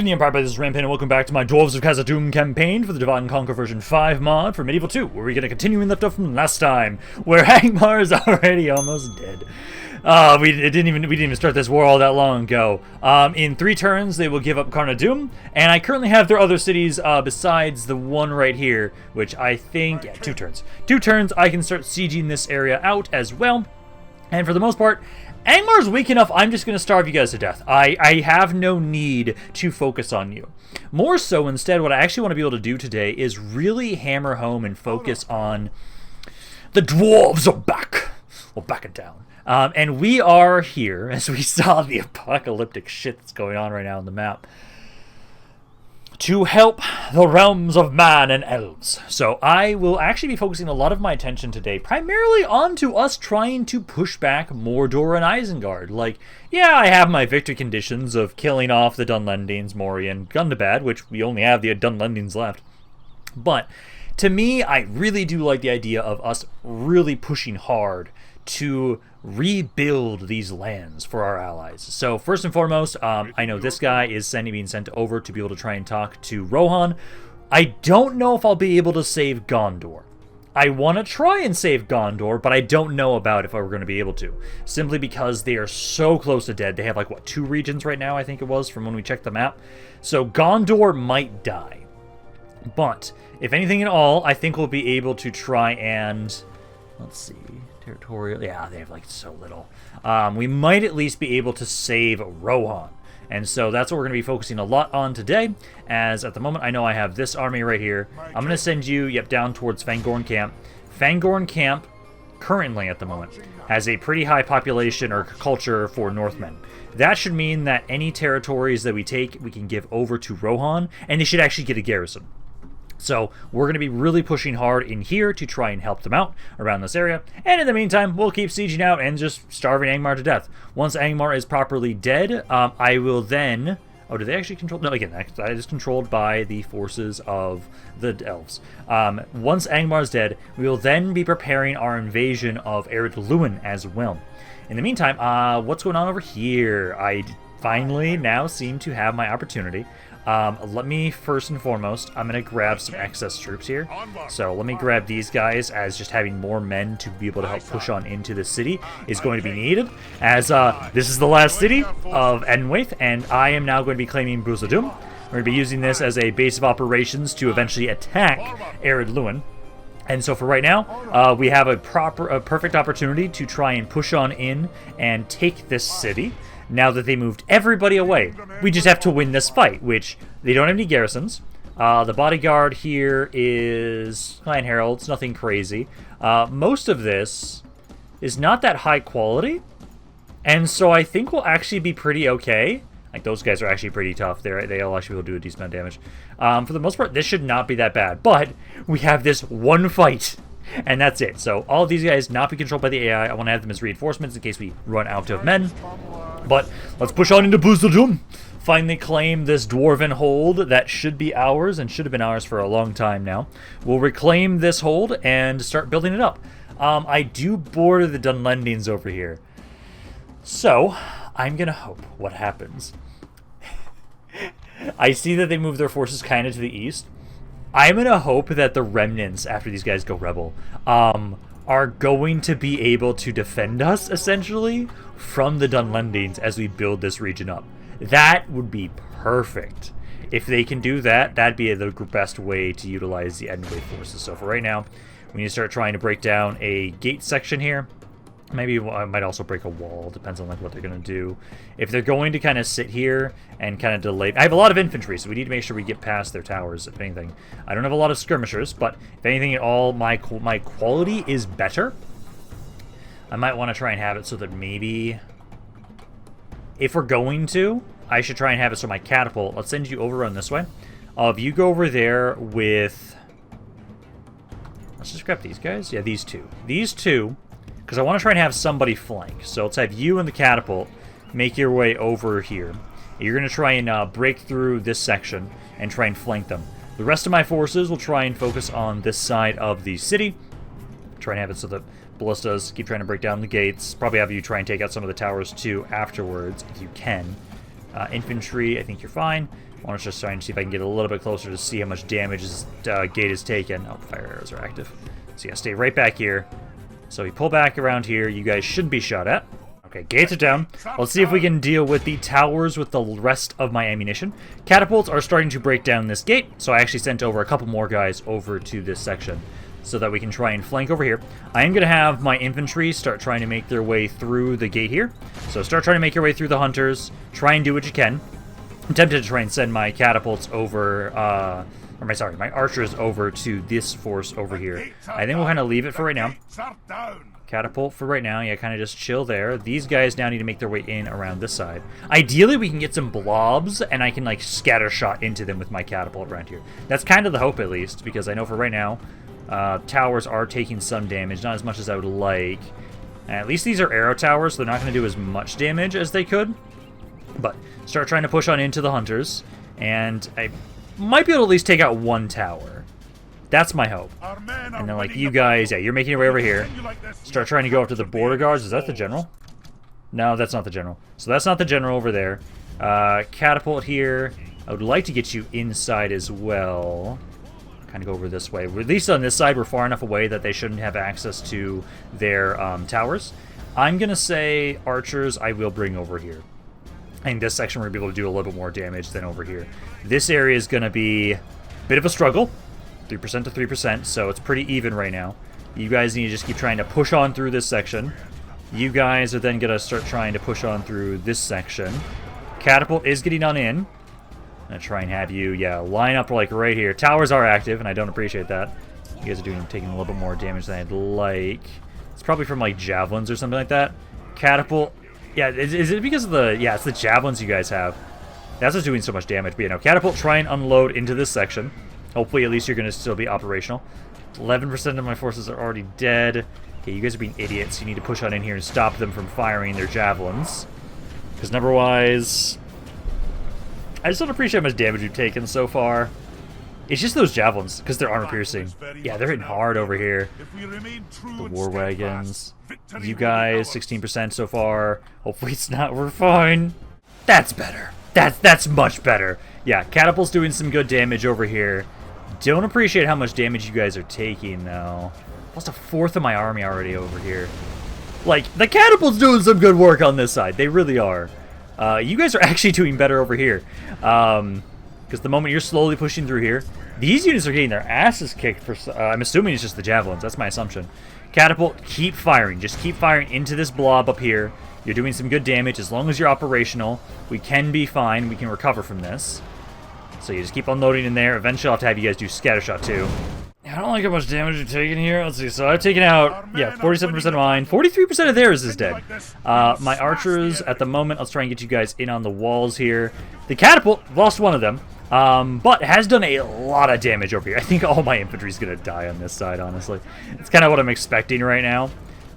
Welcome to the Empire, this is Rampaned, and welcome back to my Dwarves of Khazad-dûm campaign for the Divide and Conquer version 5 mod for Medieval 2, where we're going to continue and left off from last time, where Angmar is already almost dead. We didn't even start this war all that long ago. In 3 turns, they will give up Khazad-dûm, and I currently have their other cities besides the one right here, which I think, yeah, 2 turns. 2 turns, I can start sieging this area out as well, and for the most part, Angmar's weak enough, I'm just going to starve you guys to death. I have no need to focus on you. More so, instead, what I actually want to be able to do today is really hammer home and focus on the dwarves are back. Well, back in town. And we are here, as we saw the apocalyptic shit that's going on right now on the map, to help the realms of man and elves. So I will actually be focusing a lot of my attention today primarily onto us trying to push back Mordor and Isengard. Like, yeah, I have my victory conditions of killing off the Dunlendings, Mori, and Gundabad, which we only have the Dunlendings left. But to me, I really do like the idea of us really pushing hard to rebuild these lands for our allies. So first and foremost, I know this guy is being sent over to be able to try and talk to Rohan. I don't know if I'll be able to save Gondor. I want to try and save Gondor, but I don't know about if I were going to be able to. Simply because they are so close to dead. They have like, what, 2 regions right now, I think it was, from when we checked the map. So Gondor might die. But, if anything at all, I think we'll be able to try and... Let's see... Territorial, yeah, they have like so little. We might at least be able to save Rohan. And so that's what we're going to be focusing a lot on today, as at the moment I know I have this army right here. I'm going to send you, down towards Fangorn Camp. Fangorn Camp, currently at the moment, has a pretty high population or culture for Northmen. That should mean that any territories that we take, we can give over to Rohan, and they should actually get a garrison. So we're going to be really pushing hard in here to try and help them out around this area. And in the meantime, we'll keep sieging out and just starving Angmar to death. Once Angmar is properly dead, I will then... Oh, do they actually control... No, again, that is controlled by the forces of the elves. Once Angmar is dead, we will then be preparing our invasion of Ered Luin as well. In the meantime, what's going on over here? I finally now seem to have my opportunity. Let me, first and foremost, I'm going to grab some excess troops here. So let me grab these guys, as just having more men to be able to help push on into the city is going to be needed. As this is the last city of Edenwaith, and I am now going to be claiming Buzra-dûm. We're going to be using this as a base of operations to eventually attack Ered Luin. And so for right now, we have a perfect opportunity to try and push on in and take this city. Now that they moved everybody away, we just have to win this fight, which they don't have any garrisons. The bodyguard here is Clan Heralds, nothing crazy. Most of this is not that high quality, and so I think we'll actually be pretty okay. Like, those guys are actually pretty tough. They'll actually be able to do a decent amount of damage. For the most part, this should not be that bad, but we have this one fight. And that's it. So all of these guys not be controlled by the AI. I want to have them as reinforcements in case we run out of men. But let's push on into Buzra-dûm. Finally claim this dwarven hold that should be ours and should have been ours for a long time now. We'll reclaim this hold and start building it up. I do border the Dunlendings over here. So I'm going to hope what happens. I see that they move their forces kind of to the east. I'm going to hope that the remnants, after these guys go rebel, are going to be able to defend us, essentially, from the Dunlendings as we build this region up. That would be perfect. If they can do that, that'd be the best way to utilize the Edenwaith forces. So for right now, we need to start trying to break down a gate section here. Maybe I might also break a wall. Depends on like what they're going to do. If they're going to kind of sit here and kind of delay... I have a lot of infantry, so we need to make sure we get past their towers, if anything. I don't have a lot of skirmishers, but if anything at all, my quality is better. I might want to try and have it so that maybe... If we're going to, I should try and have it so my catapult... Let's send you over on this way. If you go over there with... Let's just grab these guys. Yeah, these two. These two... Because I want to try and have somebody flank. So let's have you and the catapult make your way over here. You're going to try and break through this section and try and flank them. The rest of my forces will try and focus on this side of the city. Try and have it so that ballistas keep trying to break down the gates. Probably have you try and take out some of the towers too afterwards if you can. Infantry, I think you're fine. I want to just try and see if I can get a little bit closer to see how much damage his gate is taken. Oh, fire arrows are active. So yeah, stay right back here. So we pull back around here. You guys shouldn't be shot at. Okay, gates are down. Let's see if we can deal with the towers with the rest of my ammunition. Catapults are starting to break down this gate, so I actually sent over a couple more guys over to this section so that we can try and flank over here. I am going to have my infantry start trying to make their way through the gate here. So start trying to make your way through the hunters. Try and do what you can. I'm tempted to try and send my catapults over, my archers over to this force over here. I think we'll kind of leave it for right now. Catapult for right now. Yeah, kind of just chill there. These guys now need to make their way in around this side. Ideally, we can get some blobs, and I can, like, scatter shot into them with my catapult around here. That's kind of the hope, at least, because I know for right now, towers are taking some damage. Not as much as I would like. At least these are arrow towers, so they're not going to do as much damage as they could. But start trying to push on into the hunters, and I might be able to at least take out one tower. That's my hope. And then, like, you guys, yeah, you're making your way over here. Start trying to go up to the border guards. Is that the general? No, that's not the general. So that's not the general over there. Catapult here. I would like to get you inside as well. Kind of go over this way. At least on this side, we're far enough away that they shouldn't have access to their towers. I'm going to say archers I will bring over here. I think this section we're going to be able to do a little bit more damage than over here. This area is going to be a bit of a struggle. 3% to 3%, so it's pretty even right now. You guys need to just keep trying to push on through this section. You guys are then going to start trying to push on through this section. Catapult is getting on in. I'm going to try and have you, yeah, line up like right here. Towers are active, and I don't appreciate that. You guys are taking a little bit more damage than I'd like. It's probably from, like, javelins or something like that. Catapult. Yeah, is it because of the... Yeah, it's the javelins you guys have. That's what's doing so much damage. But, you know, catapult, try and unload into this section. Hopefully, at least you're going to still be operational. 11% of my forces are already dead. Okay, you guys are being idiots. You need to push on in here and stop them from firing their javelins. Because number-wise... I just don't appreciate how much damage we've taken so far. It's just those javelins, because they're armor-piercing. Yeah, they're hitting hard over here. The war wagons. You guys, 16% so far. Hopefully it's not. We're fine. That's better. That's much better. Yeah, catapult's doing some good damage over here. Don't appreciate how much damage you guys are taking, though. Lost a fourth of my army already over here. Like, the catapult's doing some good work on this side. They really are. You guys are actually doing better over here. Because the moment you're slowly pushing through here, these units are getting their asses kicked for... I'm assuming it's just the javelins. That's my assumption. Catapult, keep firing. Just keep firing into this blob up here. You're doing some good damage. As long as you're operational, we can be fine. We can recover from this. So you just keep unloading in there. Eventually I'll have to have you guys do scattershot too. I don't like how much damage you're taking here. Let's see. So I've taken out, yeah, 47% of mine. 43% of theirs is dead. My archers, at the moment, let's try and get you guys in on the walls here. The catapult, lost one of them, but has done a lot of damage over here. I think all my infantry's going to die on this side, honestly. It's kind of what I'm expecting right now.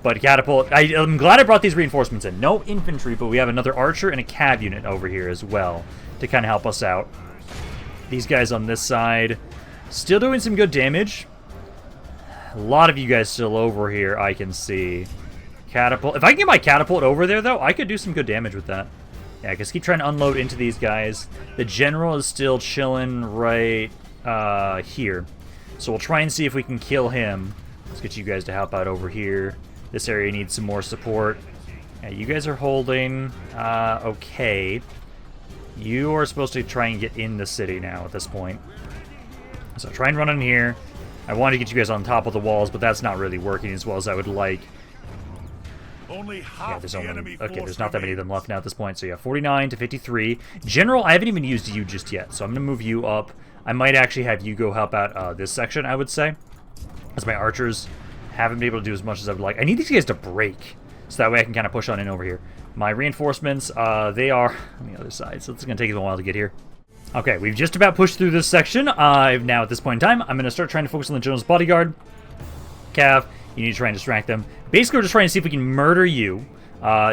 But catapult, I'm glad I brought these reinforcements in. No infantry, but we have another archer and a cav unit over here as well to kind of help us out. These guys on this side... still doing some good damage. A lot of you guys still over here, I can see. Catapult. If I can get my catapult over there, though, I could do some good damage with that. Yeah, just keep trying to unload into these guys. The general is still chilling right here. So we'll try and see if we can kill him. Let's get you guys to help out over here. This area needs some more support. Yeah, you guys are holding. Okay. You are supposed to try and get in the city now at this point. So try and run in here. I wanted to get you guys on top of the walls, but that's not really working as well as I would like. Yeah, there's only... Okay, there's not that many of them left now at this point. So yeah, 49 to 53. General, I haven't even used you just yet, so I'm going to move you up. I might actually have you go help out this section, I would say. As my archers haven't been able to do as much as I would like. I need these guys to break, so that way I can kind of push on in over here. My reinforcements, they are on the other side, so it's going to take them a while to get here. Okay, we've just about pushed through this section. Now, at this point in time, I'm going to start trying to focus on the general's bodyguard. Cav, you need to try and distract them. Basically, we're just trying to see if we can murder you.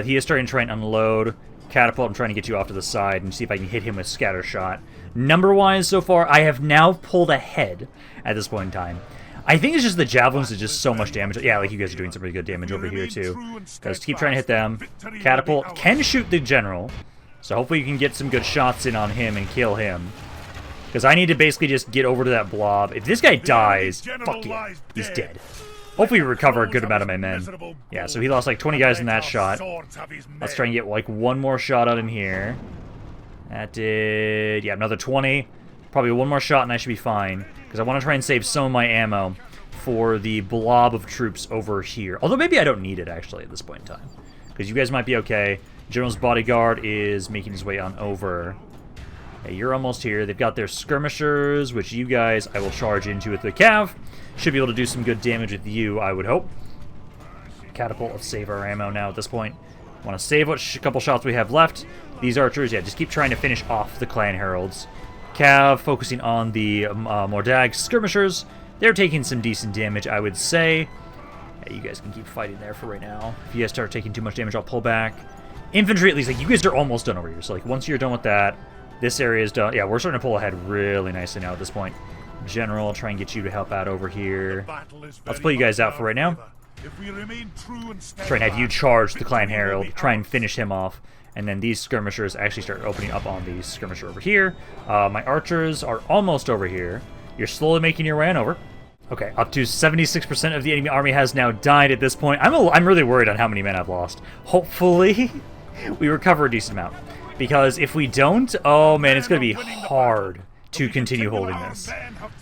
He is starting to try and unload. Catapult, I'm trying to get you off to the side and see if I can hit him with scatter shot. Number-wise, so far, I have now pulled ahead at this point in time. I think it's just the javelins are just so much damage. Yeah, like you guys are doing some pretty good damage over here, too. Just keep trying to hit them. Catapult can shoot the general. So hopefully you can get some good shots in on him and kill him. Because I need to basically just get over to that blob. If this guy dies, fuck yeah, he's dead. Hopefully we recover a good amount of my men. Yeah, so he lost like 20 guys in that shot. Let's try and get like one more shot out in here. That did, yeah, another 20. Probably one more shot and I should be fine. Because I want to try and save some of my ammo for the blob of troops over here. Although maybe I don't need it actually at this point in time. Because you guys might be okay. General's bodyguard is making his way on over. Hey, you're almost here. They've got their skirmishers, which you guys I will charge into with the cav. Should be able to do some good damage with you, I would hope. Catapult, let's save our ammo now at this point. Want to save what couple shots we have left. These archers, yeah, just keep trying to finish off the clan heralds. Cav focusing on the Mordag skirmishers. They're taking some decent damage, I would say. Yeah, you guys can keep fighting there for right now. If you guys start taking too much damage, I'll pull back. Infantry, at least, like, you guys are almost done over here. So, like, once you're done with that, this area is done. Yeah, we're starting to pull ahead really nicely now at this point. General, try and get you to help out over here. Let's pull you guys out for right now. Try and have you charge the Clan Herald. Try and finish him off. And then these skirmishers actually start opening up on the skirmisher over here. My archers are almost over here. You're slowly making your way on over. Okay, up to 76% of the enemy army has now died at this point. I'm really worried on how many men I've lost. Hopefully, we recover a decent amount. Because if we don't, oh man, it's going to be hard to continue holding this.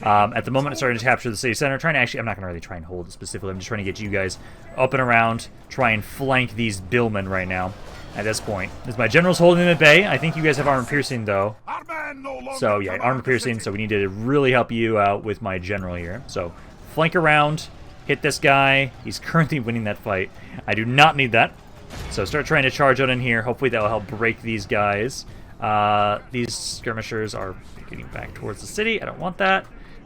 At the moment, I'm starting to capture the city center. I'm not going to really try and hold it specifically. I'm just trying to get you guys up and around, try and flank these billmen right now at this point. As my general's holding them at bay, I think you guys have armor piercing though. So yeah, armor piercing, so we need to really help you out with my general here. So flank around, hit this guy. He's currently winning that fight. I do not need that. So start trying to charge out in here. Hopefully that will help break these guys. These skirmishers are getting back towards the city. I don't want that.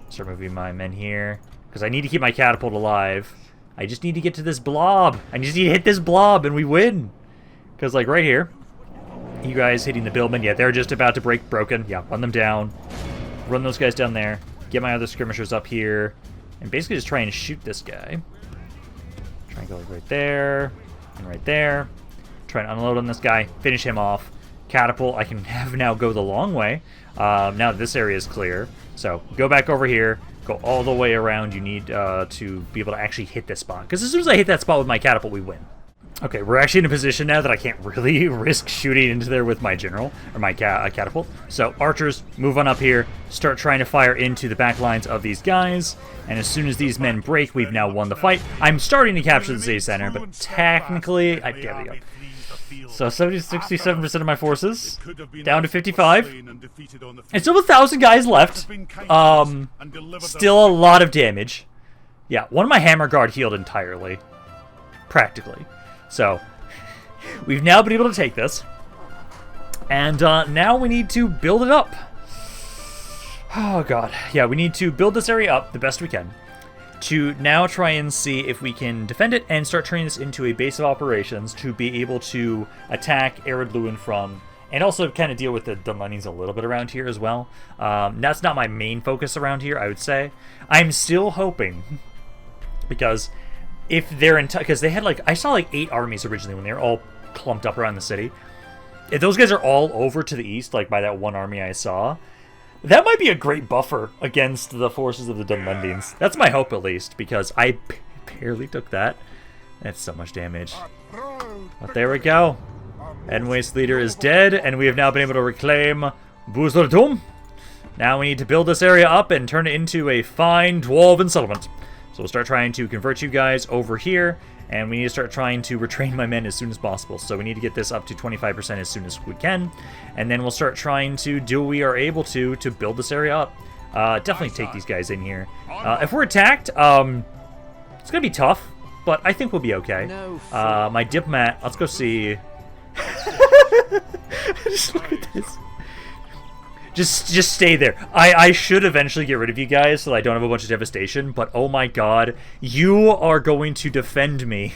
Start moving my men here. Because I need to keep my catapult alive. I just need to get to this blob. I just need to hit this blob and we win. Because like right here, you guys hitting the billmen. Yeah, they're just about to broken. Yeah, run them down. Run those guys down there. Get my other skirmishers up here. And basically just try and shoot this guy. Try and go like right there. And right there. Try and unload on this guy. Finish him off. Catapult, I can have now go the long way. Now that this area is clear. So go back over here. Go all the way around. You need to be able to actually hit this spot. Because as soon as I hit that spot with my catapult, we win. Okay, we're actually in a position now that I can't really risk shooting into there with my general, or my catapult. So archers, move on up here. Start trying to fire into the back lines of these guys. And as soon as these men break, we've now won the fight. I'm starting to capture the city center, but technically, there we go. So 67% of my forces, down to 55. And still 1,000 guys left. Still a lot of damage. Yeah, one of my hammer guard healed entirely. Practically. So, we've now been able to take this. And now we need to build it up. Oh god. Yeah, we need to build this area up the best we can. To now try and see if we can defend it and start turning this into a base of operations to be able to attack Ered Luin from, and also kind of deal with the Dunlendings a little bit around here as well. That's not my main focus around here, I would say. I'm still hoping, because if they're in, because they had like, I saw like 8 armies originally when they were all clumped up around the city. If those guys are all over to the east, like by that one army I saw, that might be a great buffer against the forces of the Dunlendings. That's my hope, at least, because I barely took that. That's so much damage. But there we go. Enwaith's leader is dead, and we have now been able to reclaim Buzra-dûm. Now we need to build this area up and turn it into a fine dwarven settlement. So we'll start trying to convert you guys over here, and we need to start trying to retrain my men as soon as possible. So we need to get this up to 25% as soon as we can, and then we'll start trying to do what we are able to build this area up. Definitely take these guys in here. If we're attacked, it's going to be tough, but I think we'll be okay. My diplomat, let's go see. Just look at this. Just stay there. I should eventually get rid of you guys so I don't have a bunch of devastation, but oh my god, you are going to defend me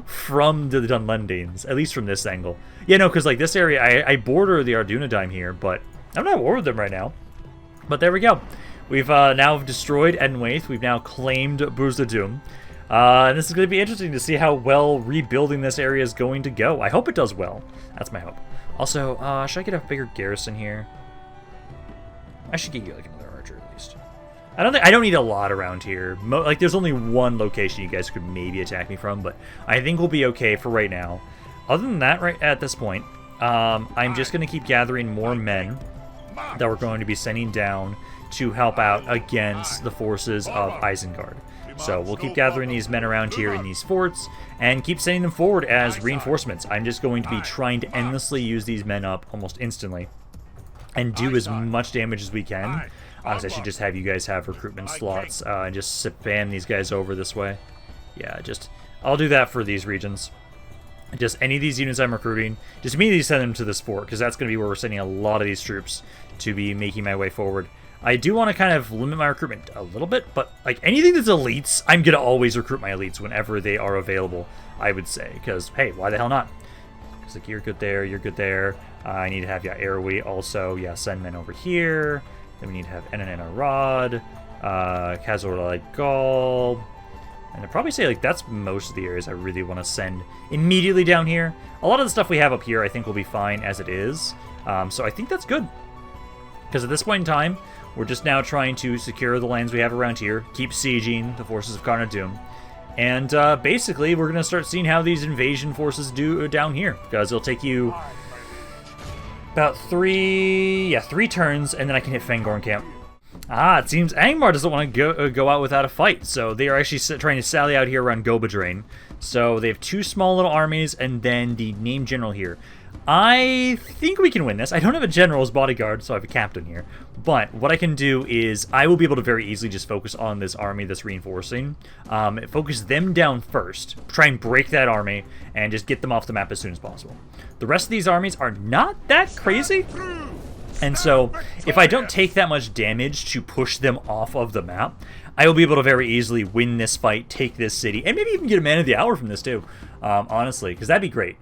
from the Dunlendings, at least from this angle. Yeah, no, because like this area, I border the Ardunadime here, but I'm not at war with them right now. But there we go. We've now destroyed Enwaith. We've now claimed Buzra-dûm. And this is going to be interesting to see how well rebuilding this area is going to go. I hope it does well. That's my hope. Also, should I get a bigger garrison here? I should get you like another archer at least. I don't need a lot around here. Like there's only one location you guys could maybe attack me from, but I think we'll be okay for right now. Other than that, right at this point, I'm just going to keep gathering more men that we're going to be sending down to help out against the forces of Isengard. So we'll keep gathering these men around here in these forts and keep sending them forward as reinforcements. I'm just going to be trying to endlessly use these men up almost instantly and do as much damage as we can. Honestly, I should just have you guys have recruitment slots and just spam these guys over this way. Yeah, I'll do that for these regions. Just any of these units I'm recruiting, just immediately send them to this fort, because that's going to be where we're sending a lot of these troops to be making my way forward. I do want to kind of limit my recruitment a little bit, but like anything that's elites, I'm going to always recruit my elites whenever they are available, I would say, because, hey, why the hell not? Because like, you're good there, you're good there. I need to have, yeah, Airway also, yeah, send men over here. Then we need to have Enan Arad, Khazad Gaul, and I'd probably say like that's most of the areas I really want to send immediately down here. A lot of the stuff we have up here I think will be fine as it is, so I think that's good. Because at this point in time, we're just now trying to secure the lands we have around here, keep sieging the forces of Khazad-dûm, and basically we're going to start seeing how these invasion forces do down here, because it'll take you about three turns, and then I can hit Fangorn camp. It seems Angmar doesn't want to go out without a fight, so they are actually trying to sally out here around Gobadrain. So they have two small little armies, and then the named general here. I think we can win this. I don't have a general's bodyguard, so I have a captain here. But what I can do is I will be able to very easily just focus on this army that's reinforcing. Focus them down first. Try and break that army and just get them off the map as soon as possible. The rest of these armies are not that crazy. And so if I don't take that much damage to push them off of the map, I will be able to very easily win this fight, take this city, and maybe even get a man of the hour from this too, honestly, because that'd be great.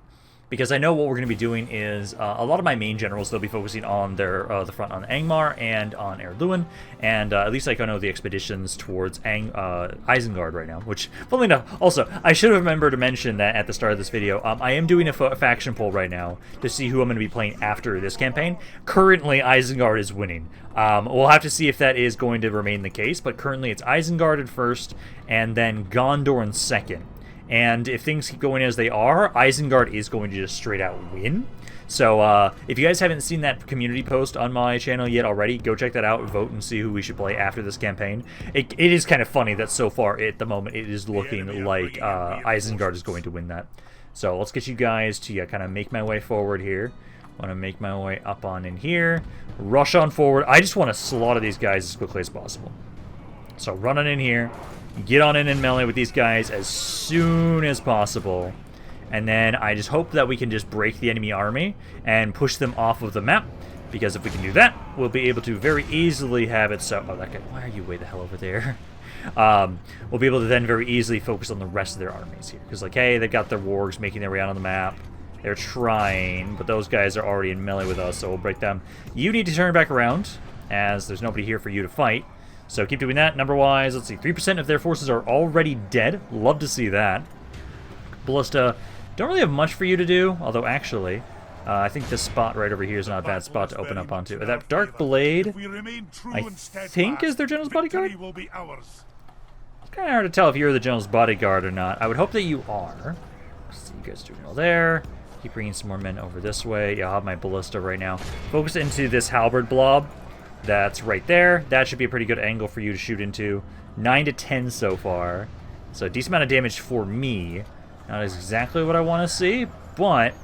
Because I know what we're going to be doing is a lot of my main generals, they'll be focusing on their the front on Angmar and on Erluin, and at least like I know the expeditions towards Isengard right now, which, funnily enough, also, I should have remembered to mention that at the start of this video, I am doing a faction poll right now to see who I'm going to be playing after this campaign. Currently, Isengard is winning. We'll have to see if that is going to remain the case, but currently it's Isengard in first, and then Gondor in second. And if things keep going as they are, Isengard is going to just straight out win. So if you guys haven't seen that community post on my channel yet already, go check that out, vote, and see who we should play after this campaign. It is kind of funny that so far at the moment it is looking like Isengard is going to win that. So let's get you guys to kind of make my way forward here. I want to make my way up on in here. Rush on forward. I just want to slaughter these guys as quickly as possible. So run on in here. Get on in melee with these guys as soon as possible. And then I just hope that we can just break the enemy army and push them off of the map. Because if we can do that, we'll be able to very easily have it so... Oh, that guy, why are you way the hell over there? We'll be able to then very easily focus on the rest of their armies here. Because, like, hey, they've got their wargs making their way out on the map. They're trying, but those guys are already in melee with us, so we'll break them. You need to turn back around, as there's nobody here for you to fight. So keep doing that. Number-wise, let's see, 3% of their forces are already dead. Love to see that. Ballista, don't really have much for you to do, although actually, I think this spot right over here is not a bad spot to open up onto. That Dark Blade, I think, is their general's bodyguard? It's kind of hard to tell if you're the general's bodyguard or not. I would hope that you are. So you guys doing well there. Keep bringing some more men over this way. Yeah, I'll have my ballista right now. Focus into this halberd blob. That's right there. That should be a pretty good angle for you to shoot into. 9 to 10 so far. So a decent amount of damage for me. Not exactly what I want to see, but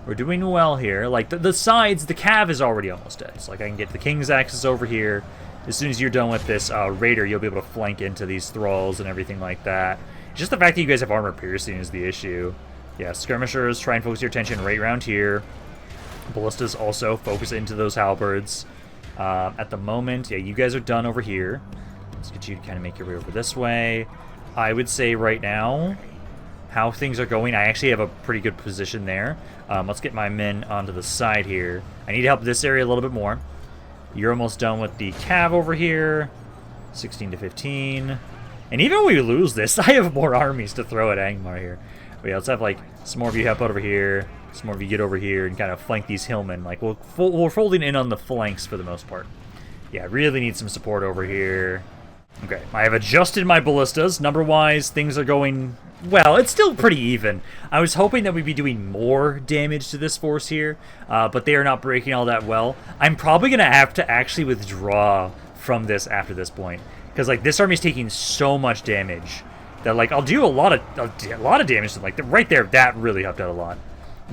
we're doing well here. Like, the sides, the cav is already almost dead. So, like, I can get the King's Axis over here. As soon as you're done with this Raider, you'll be able to flank into these Thralls and everything like that. Just the fact that you guys have armor piercing is the issue. Yeah, skirmishers, try and focus your attention right around here. Ballistas also focus into those halberds. At the moment, yeah, you guys are done over here. Let's get you to kind of make your way over this way. I would say right now, how things are going, I actually have a pretty good position there. Let's get my men onto the side here. I need to help this area a little bit more. You're almost done with the cav over here. 16 to 15. And even when we lose this, I have more armies to throw at Angmar here. But yeah, let's have like some more of you help out over here. Some more of you get over here and kind of flank these hillmen. Like we're folding in on the flanks for the most part. Yeah, really need some support over here. Okay, I have adjusted my ballistas. Number-wise, things are going... Well, it's still pretty even. I was hoping that we'd be doing more damage to this force here, but they are not breaking all that well. I'm probably going to have to actually withdraw from this after this point, because like this army's taking so much damage that like I'll do a lot of damage to them. Like right there, that really helped out a lot.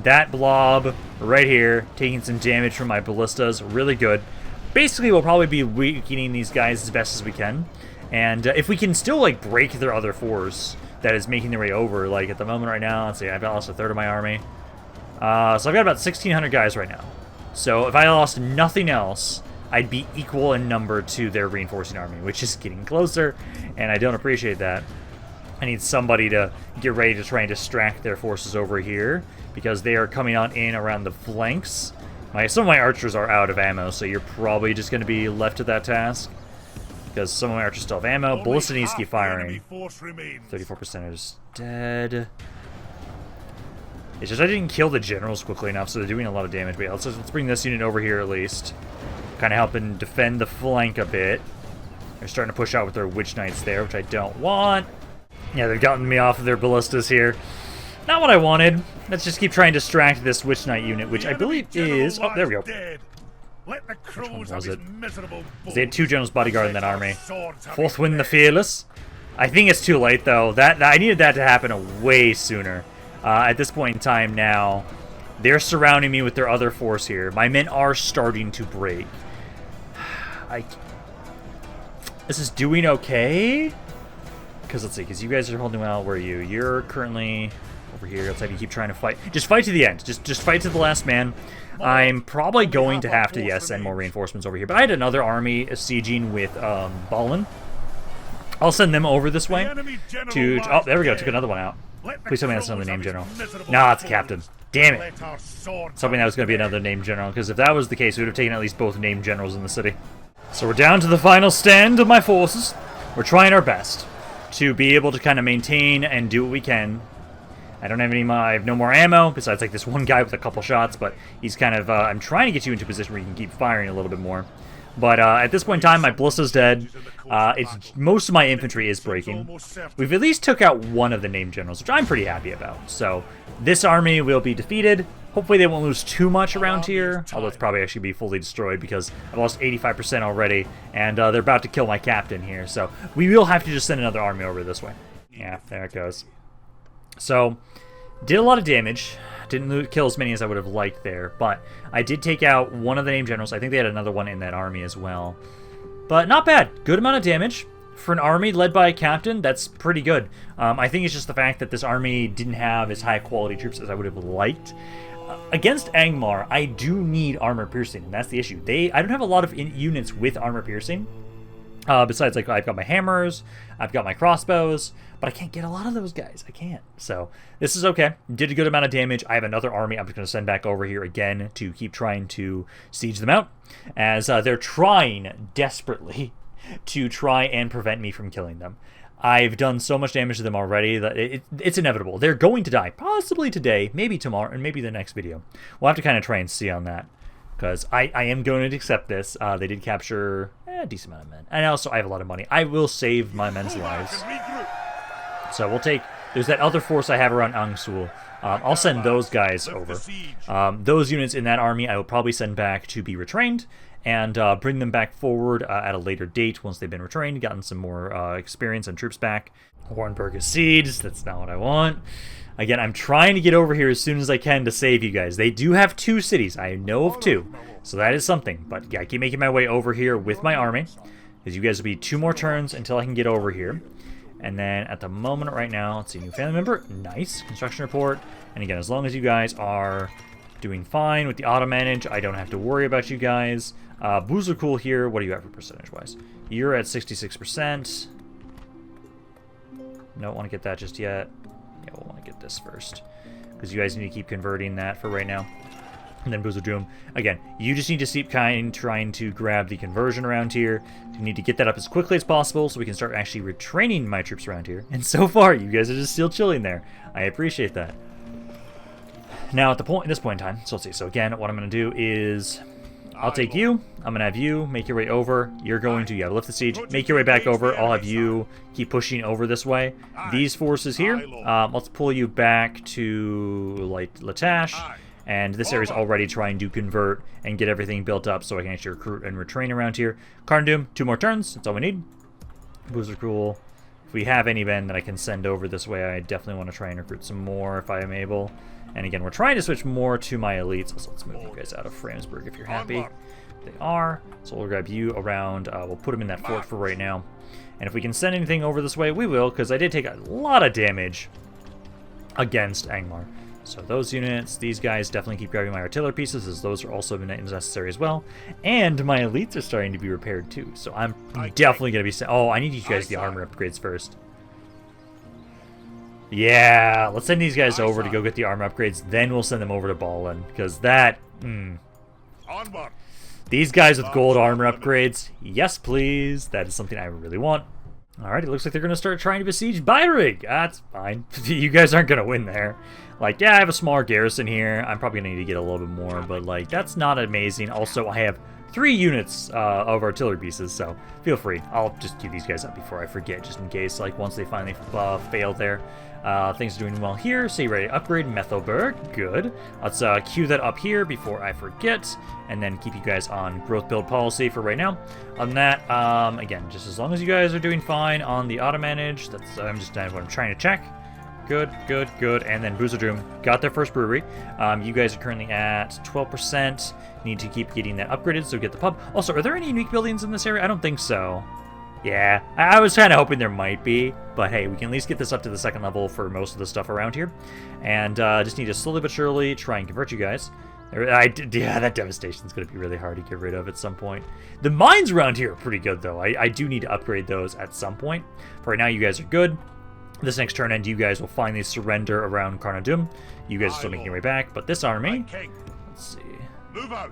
That blob right here taking some damage from my ballistas, really good. Basically, we'll probably be weakening these guys as best as we can, and if we can still like break their other force that is making their way over, like at the moment right now, let's see, I've lost a third of my army. So I've got about 1,600 guys right now. So if I lost nothing else, I'd be equal in number to their reinforcing army, which is getting closer, and I don't appreciate that. I need somebody to get ready to try and distract their forces over here, because they are coming on in around the flanks. Some of my archers are out of ammo, so you're probably just going to be left to that task. Because some of my archers still have ammo. Ballista needs to keep firing. 34% is dead. It's just I didn't kill the generals quickly enough, so they're doing a lot of damage. But yeah, let's bring this unit over here at least. Kind of helping defend the flank a bit. They're starting to push out with their witch knights there, which I don't want. Yeah, they've gotten me off of their ballistas here. Not what I wanted. Let's just keep trying to distract this witch knight unit, which I believe is... Oh, there we go. Let the crows was have it? his miserable They had 2 generals bodyguard in that army. Forthwind the Fearless. I think it's too late though. I needed that to happen way sooner. At this point in time now, they're surrounding me with their other force here. My men are starting to break. This is doing okay. Because let's see, because you guys are holding well. Where are you? You're currently over here. Let's have you keep trying to fight. Just fight to the end. Just fight to the last man. I'm probably going to have to, yes, send more reinforcements over here. But I had another army sieging with Balin. I'll send them over this way. Oh, there we go. Took another one out. Please tell me that's another name general. Nah, it's captain. Damn it. Something that was going to be another name general. Because if that was the case, we would have taken at least both name generals in the city. So we're down to the final stand of my forces. We're trying our best to be able to kind of maintain and do what we can. I don't have I have no more ammo, besides like this one guy with a couple shots, but he's kind of, I'm trying to get you into a position where you can keep firing a little bit more. But at this point in time, my ballista's dead. Most of my infantry is breaking. We've at least took out one of the named generals, which I'm pretty happy about. So this army will be defeated. Hopefully they won't lose too much around here, although it's probably actually be fully destroyed because I've lost 85% already, and they're about to kill my captain here. So we will have to just send another army over this way. Yeah, there it goes. So, did a lot of damage. Didn't kill as many as I would have liked there, but I did take out one of the named generals. I think they had another one in that army as well. But not bad. Good amount of damage. For an army led by a captain, that's pretty good. I think it's just the fact that this army didn't have as high quality troops as I would have liked. Against Angmar, I do need armor piercing, and that's the issue. I don't have a lot of units with armor piercing. Besides, like, I've got my hammers, I've got my crossbows, but I can't get a lot of those guys. I can't. So, this is okay. Did a good amount of damage. I have another army I'm just going to send back over here again to keep trying to siege them out, as they're trying desperately to try and prevent me from killing them. I've done so much damage to them already that it's inevitable. They're going to die, possibly today, maybe tomorrow, and maybe the next video. We'll have to kind of try and see on that. Because I am going to accept this. They did capture a decent amount of men. And also, I have a lot of money. I will save my men's lives. So we'll take... There's that other force I have around Angsul. I'll send those guys over. Those units in that army I will probably send back to be retrained. And bring them back forward at a later date once they've been retrained, gotten some more experience and troops back. Hornburg is sieged. That's not what I want. Again, I'm trying to get over here as soon as I can to save you guys. They do have 2 cities. I know of 2. So that is something. But yeah, I keep making my way over here with my army. Because you guys will be 2 more turns until I can get over here. And then at the moment right now, let's see, new family member. Nice. Construction report. And again, as long as you guys are doing fine with the auto manage, I don't have to worry about you guys. Booze are cool here. What do you have for percentage-wise? You're at 66%. Don't want to get that just yet. Yeah, we'll want to get this first. Because you guys need to keep converting that for right now. And then Buzra-dûm. Again, you just need to keep trying to grab the conversion around here. You need to get that up as quickly as possible so we can start actually retraining my troops around here. And so far, you guys are just still chilling there. I appreciate that. Now, at this point in time, so let's see. So again, what I'm going to do is I'll take you. I'm gonna have you make your way over. You're going to, lift the siege. Make your way back over. I'll have you keep pushing over this way. These forces here, let's pull you back to, like, Latash. And this area's already trying to convert and get everything built up so I can actually recruit and retrain around here. Khazad-dûm, 2 more turns. That's all we need. Boozer cool. If we have any men that I can send over this way, I definitely want to try and recruit some more if I am able. And again, we're trying to switch more to my elites. So let's move you guys out of Framsburg if you're happy. They are. So we'll grab you around. We'll put them in that fort for right now. And if we can send anything over this way, we will, because I did take a lot of damage against Angmar. So those units, these guys definitely keep grabbing my artillery pieces, as those are also necessary as well. And my elites are starting to be repaired too. So I'm definitely going to be... Oh, I need you guys the armor upgrades first. Yeah, let's send these guys over to go get the armor upgrades. Then we'll send them over to Ballin, because that... These guys with gold armor upgrades, yes please. That is something I really want. Alright, it looks like they're going to start trying to besiege Byrig. That's fine. You guys aren't going to win there. Like, yeah, I have a smaller garrison here. I'm probably going to need to get a little bit more, but, like, that's not amazing. Also, I have 3 units of artillery pieces, so feel free. I'll just queue these guys up before I forget, just in case, like, once they finally fail there. Things are doing well here. So you're ready to upgrade Methelberg. Good. Let's queue that up here before I forget, and then keep you guys on growth build policy for right now. On that, again, just as long as you guys are doing fine on the auto manage, that's what I'm trying to check. Good, good, good. And then Buzra-dûm got their first brewery. You guys are currently at 12%. Need to keep getting that upgraded, so get the pub. Also, are there any unique buildings in this area? I don't think so. Yeah, I was kind of hoping there might be, but hey, we can at least get this up to the 2nd level for most of the stuff around here. And just need to slowly but surely try and convert you guys. Yeah, that devastation's going to be really hard to get rid of at some point. The mines around here are pretty good, though. I do need to upgrade those at some point. For right now, you guys are good. This next turn end, you guys will finally surrender around Khazad-dûm. You guys are still making your way back, but this army... Let's see... Move out.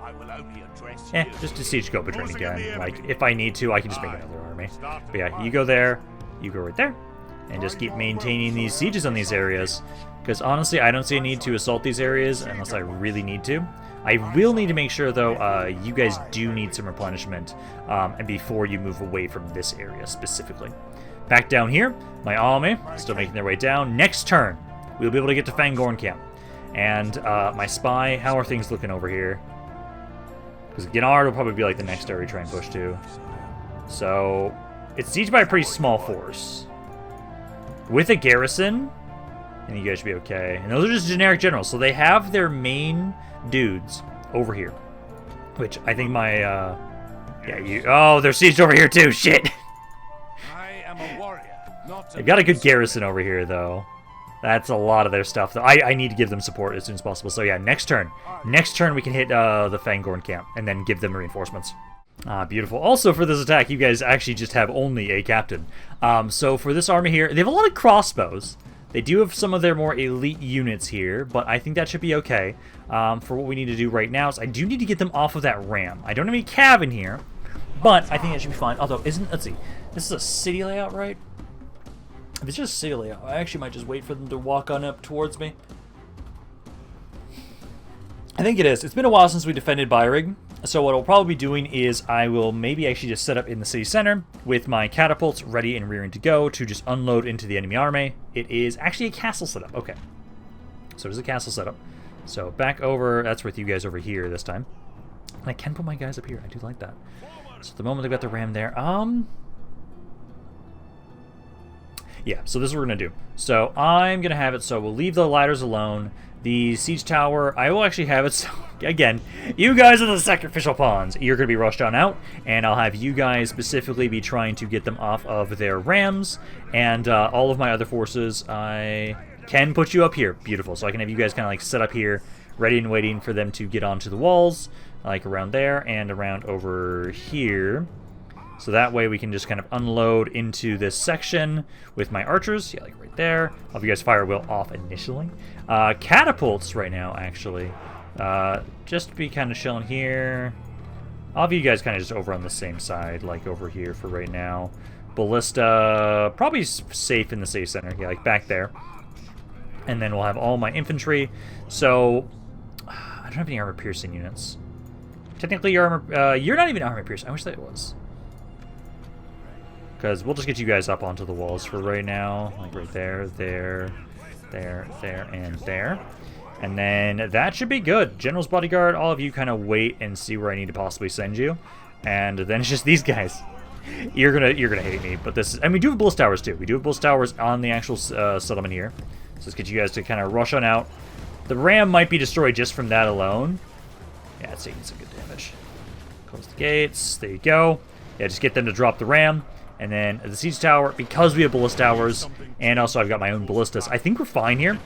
I will only address just to siege Go-Between again. Like, if I need to, I can just make another army. But yeah, you go there, you go right there, and just keep maintaining these sieges on these areas. Because honestly, I don't see a need to assault these areas unless I really need to. I will need to make sure, though, you guys do need some replenishment and before you move away from this area specifically. Back down here, my army still making their way down. Next turn, we'll be able to get to Fangorn camp. And my spy, how are things looking over here? Because Gondor will probably be like the next area to try and push to. So, it's sieged by a pretty small force. With a garrison, and you guys should be okay. And those are just generic generals, so they have their main dudes over here. Which, I think my, oh, they're sieged over here too, shit! I am a warrior, not They've got a good garrison over here, though. That's a lot of their stuff, though. I need to give them support as soon as possible. So yeah, next turn. Next turn we can hit the Fangorn camp and then give them reinforcements. Beautiful. Also for this attack, you guys actually just have only a captain. So for this army here, they have a lot of crossbows. They do have some of their more elite units here, but I think that should be okay. For what we need to do right now is I do need to get them off of that ram. I don't have any cav in here, but I think that should be fine. Although, let's see, this is a city layout, right? If it's just city layout, I actually might just wait for them to walk on up towards me. I think it is. It's been a while since we defended Byrig, so what I'll probably be doing is I will maybe actually just set up in the city center with my catapults ready and rearing to go to just unload into the enemy army. It is actually a castle setup. Okay. So it is a castle setup. So back over, that's with you guys over here this time. And I can put my guys up here. I do like that. So at the moment they've got the ram there. Yeah, so this is what we're going to do. So I'm going to have it so we'll leave the ladders alone. The siege tower, I will actually have it so, again, you guys are the sacrificial pawns. You're going to be rushed on out, and I'll have you guys specifically be trying to get them off of their rams, and all of my other forces, I can put you up here. Beautiful. So I can have you guys kind of like set up here, ready and waiting for them to get onto the walls, like around there and around over here. So that way we can just kind of unload into this section with my archers. Yeah, like right there. I'll have you guys fire wheel off initially. Catapults right now, actually. Just be kind of chilling here. I'll have you guys kind of just over on the same side, like over here for right now. Ballista, probably safe in the city center. Yeah, like back there. And then we'll have all my infantry. So, I don't have any armor piercing units. Technically, your armor... you're not even armor piercing. I wish that it was. Because we'll just get you guys up onto the walls for right now. Like right there, there, and there. And then that should be good. General's Bodyguard, all of you kind of wait and see where I need to possibly send you. And then it's just these guys. You're gonna hate me, but this is... And we do have Bliss Towers, too. We do have Bliss Towers on the actual settlement here. So let's get you guys to kind of rush on out. The ram might be destroyed just from that alone. Yeah, it's taking some good damage. Close the gates. There you go. Yeah, just get them to drop the ram. And then the siege tower, because we have ballista towers, and also I've got my own ballistas, I think we're fine here.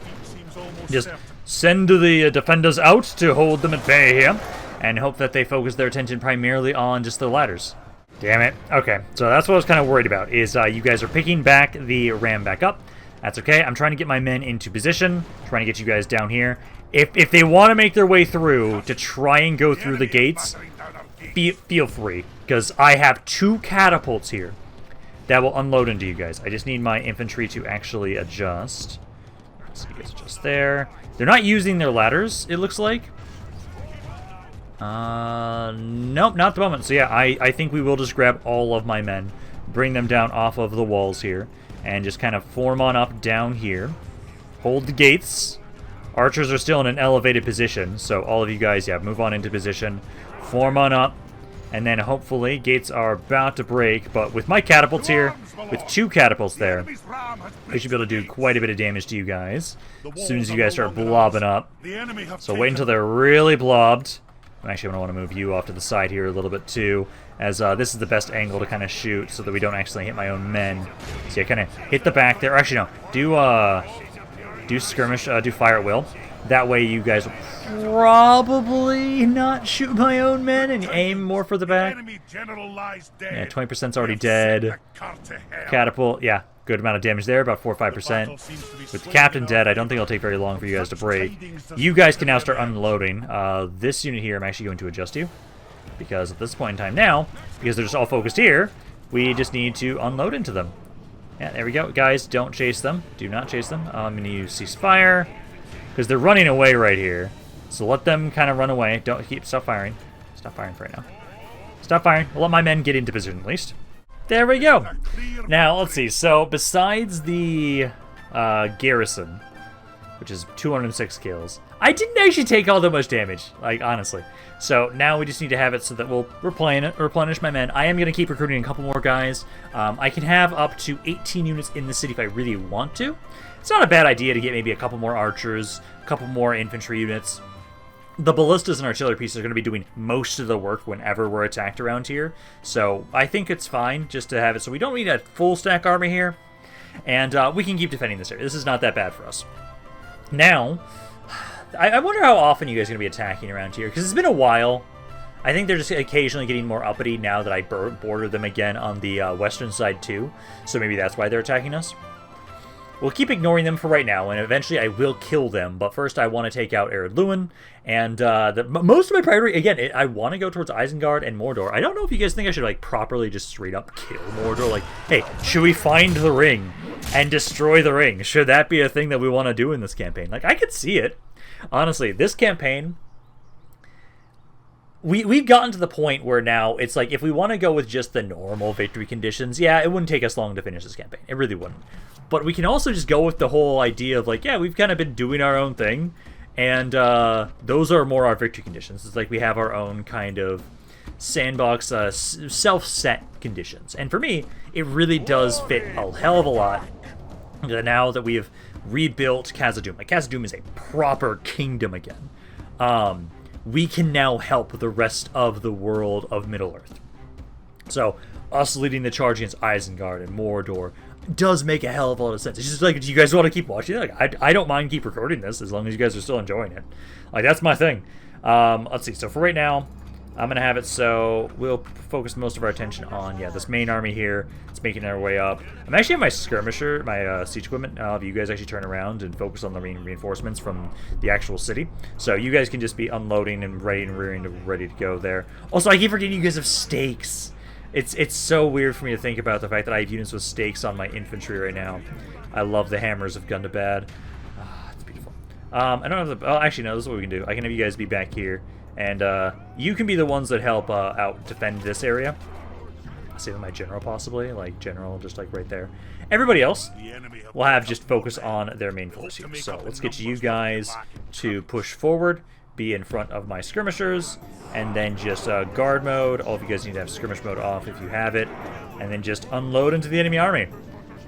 Just send the defenders out to hold them at bay here, and hope that they focus their attention primarily on just the ladders. Damn it. Okay, so that's what I was kind of worried about, is you guys are picking back the ram back up. That's okay. I'm trying to get my men into position, trying to get you guys down here. If they want to make their way through to try and go through the gates, feel free, because I have 2 catapults here that will unload into you guys. I just need my infantry to actually adjust. So you guys adjust there. They're not using their ladders, it looks like. Nope, not at the moment. So yeah, I think we will just grab all of my men, bring them down off of the walls here, and just kind of form on up down here. Hold the gates. Archers are still in an elevated position, so all of you guys, yeah, move on into position. Form on up. And then hopefully gates are about to break, but with my catapults here, with 2 catapults there, I should be able to do quite a bit of damage to you guys as soon as you guys start blobbing up. So wait until they're really blobbed. I'm actually going to want to move you off to the side here a little bit too, as this is the best angle to kind of shoot so that we don't actually hit my own men. So yeah, kind of hit the back there. Actually, no, do skirmish, do fire at will. That way you guys will probably not shoot my own men and aim more for the back. Yeah, 20%'s already dead. Catapult, yeah, good amount of damage there, about 4 or 5%. With the captain dead, I don't think it'll take very long for you guys to break. You guys can now start unloading. This unit here, I'm actually going to adjust you. Because at this point in time now, because they're just all focused here, we just need to unload into them. Yeah, there we go. Guys, don't chase them. Do not chase them. I'm going to use ceasefire. Because they're running away right here. So let them kind of run away. Don't stop firing. Stop firing for right now. Stop firing. I'll let my men get into position at least. There we go. Now, let's see. So, besides the garrison, which is 206 kills, I didn't actually take all that much damage, like, honestly. So, now we just need to have it so that we'll replenish my men. I am going to keep recruiting a couple more guys. I can have up to 18 units in the city if I really want to. It's not a bad idea to get maybe a couple more archers, a couple more infantry units. The ballistas and artillery pieces are going to be doing most of the work whenever we're attacked around here. So I think it's fine just to have it. So we don't need a full stack army here. And we can keep defending this area. This is not that bad for us. Now, I wonder how often you guys are going to be attacking around here. Because it's been a while. I think they're just occasionally getting more uppity now that I border them again on the western side too. So maybe that's why they're attacking us. We'll keep ignoring them for right now, and eventually I will kill them. But first, I want to take out Ered Luin, and most of my priority, again, I want to go towards Isengard and Mordor. I don't know if you guys think I should, like, properly just straight up kill Mordor. Like, hey, should we find the ring and destroy the ring? Should that be a thing that we want to do in this campaign? Like, I could see it. Honestly, this campaign, we've gotten to the point where now it's like, if we want to go with just the normal victory conditions, yeah, it wouldn't take us long to finish this campaign. It really wouldn't. But we can also just go with the whole idea of like, yeah, we've kind of been doing our own thing, and those are more our victory conditions. It's like we have our own kind of sandbox, self-set conditions. And for me, it really does fit a hell of a lot now that we have rebuilt Khazad-dûm. Like, Khazad-dûm is a proper kingdom again. We can now help the rest of the world of Middle-earth. So, us leading the charge against Isengard and Mordor does make a hell of a lot of sense. It's just like, do you guys want to keep watching it? Like, I don't mind keep recording this as long as you guys are still enjoying it. Like, that's my thing. Let's see. So for right now, I'm going to have it so we'll focus most of our attention on, yeah, this main army here. It's making our way up. I'm actually at my skirmisher, my siege equipment. If you guys actually turn around and focus on the reinforcements from the actual city. So you guys can just be unloading and rearing and ready to go there. Also, I keep forgetting you guys have stakes. It's so weird for me to think about the fact that I have units with stakes on my infantry right now. I love the hammers of Gundabad. It's beautiful. I don't have the... Oh, actually, no, this is what we can do. I can have you guys be back here, And you can be the ones that help out defend this area. Save my general possibly, like general just like right there. Everybody else will have just focus on their main force here. So let's get you guys to push forward, be in front of my skirmishers, and then just guard mode. All of you guys need to have skirmish mode off if you have it, and then just unload into the enemy army.